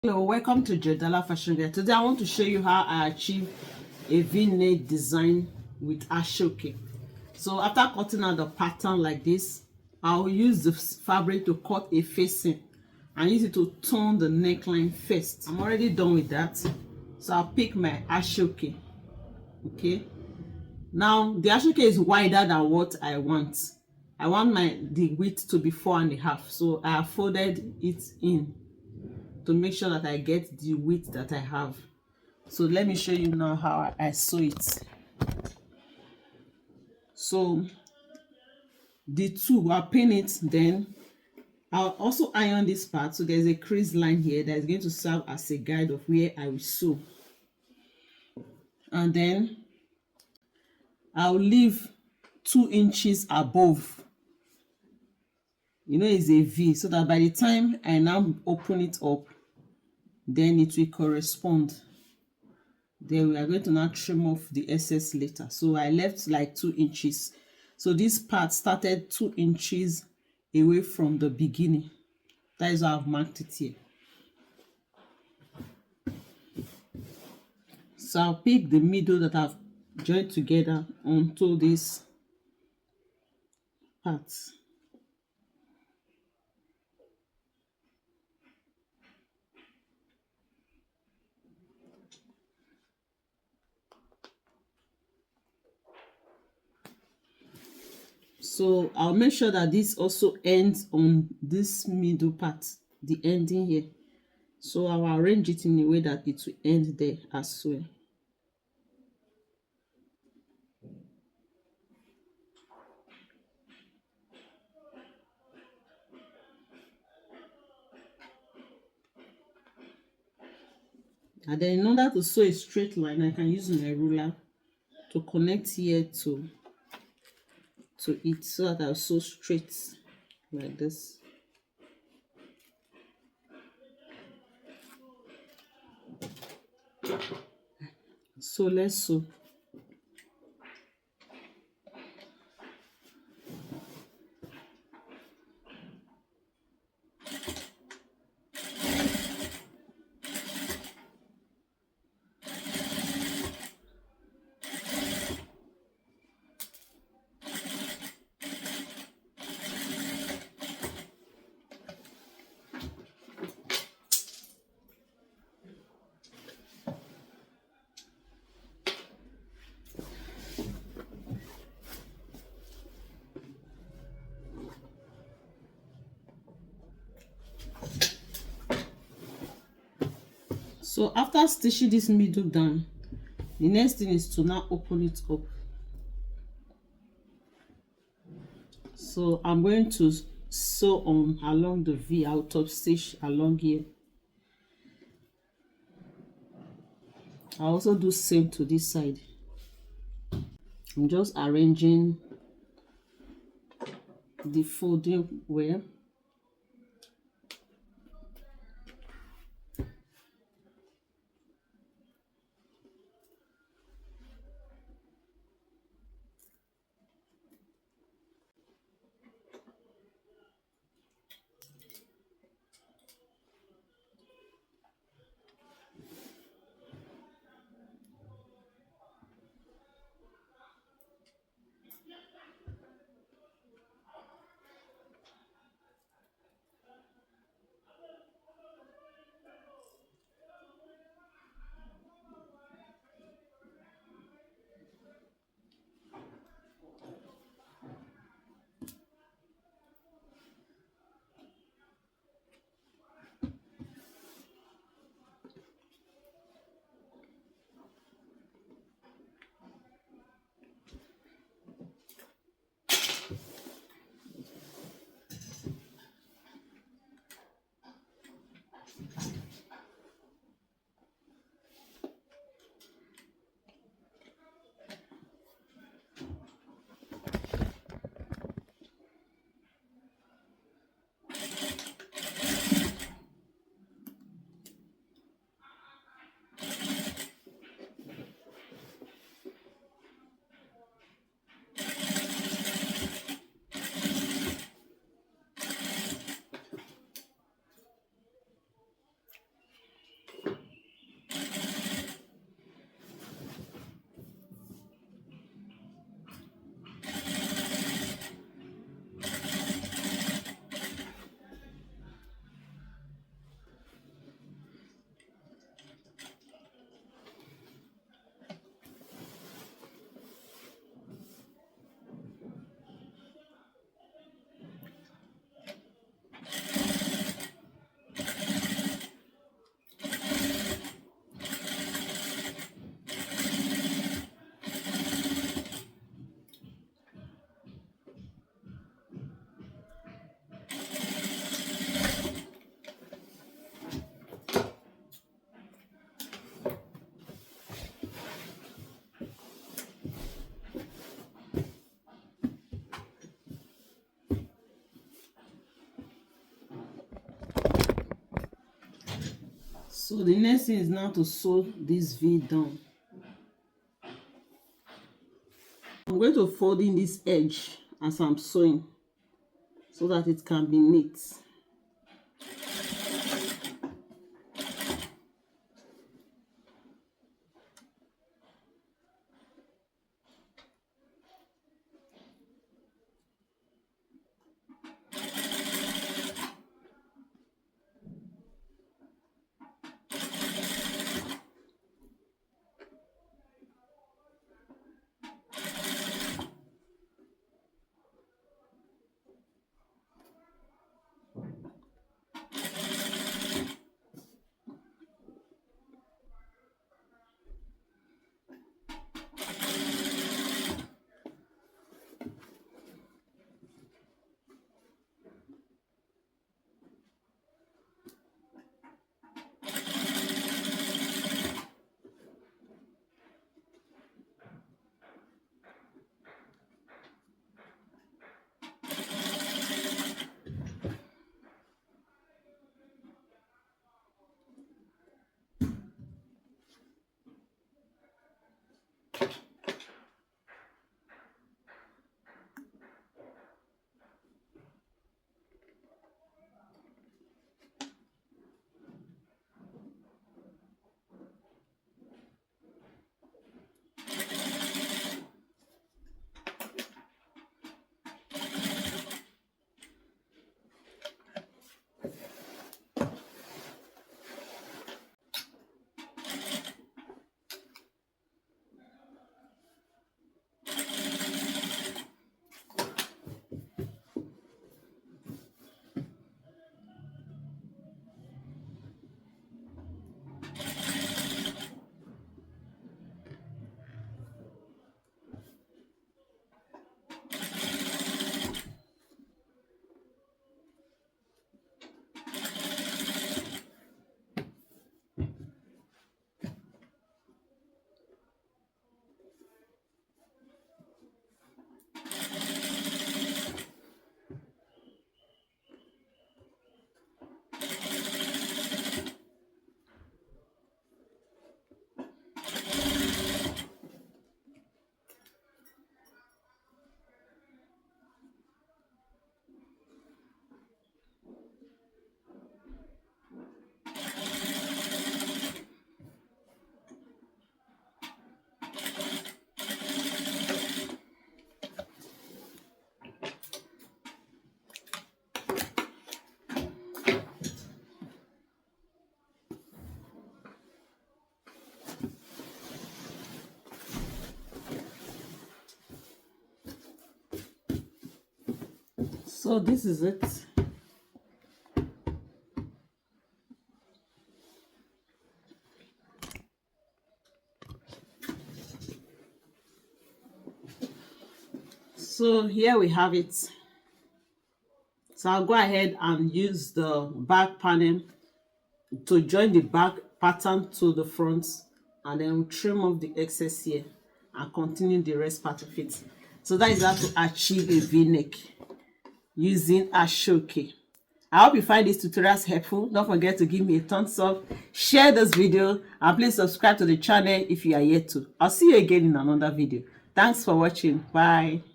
Hello, welcome to Joidala Fashion Guide. Today I want to show you how I achieve a v-neck design with Asooke. So after cutting out the pattern like this, I'll use the fabric to cut a facing and use it to turn the neckline first. I'm already done with that. So I'll pick my Asooke. Okay. Now the Asooke is wider than what I want. I want the width to be 4.5. So I have folded it in to make sure that I get the width that I have. So let me show you now how I sew it. So the two, I'll pin it, then I'll also iron this part. So there's a crease line here that is going to serve as a guide of where I will sew. And then I'll leave 2 inches above. It's a V, so that by the time I now open it up, then it will correspond. Then we are going to now trim off the excess later. So I left like 2 inches. So this part started 2 inches away from the beginning. That is why I've marked it here. So I'll pick the middle that I've joined together onto this part. So I'll make sure that this also ends on this middle part, the ending here. So I'll arrange it in a way that it will end there as well. And then in order to sew a straight line, I can use my ruler to connect here to it so that I'll sew straight like this. So let's sew. So after stitching this middle down, the next thing is to now open it up. So I'm going to sew on along the V. I'll top stitch along here. I'll also do same to this side. I'm just arranging the folding where So the next thing is now to sew this V down. I'm going to fold in this edge as I'm sewing so that it can be neat. So this is it. So here we have it. So I'll go ahead and use the back panel to join the back pattern to the front, and then trim off the excess here and continue the rest part of it. So that is how to achieve a V-neck using Asooke. I hope you find these tutorials helpful. Don't forget to give me a thumbs up, share this video, and please subscribe to the channel if you are yet to. I'll see you again in another video. Thanks for watching. Bye.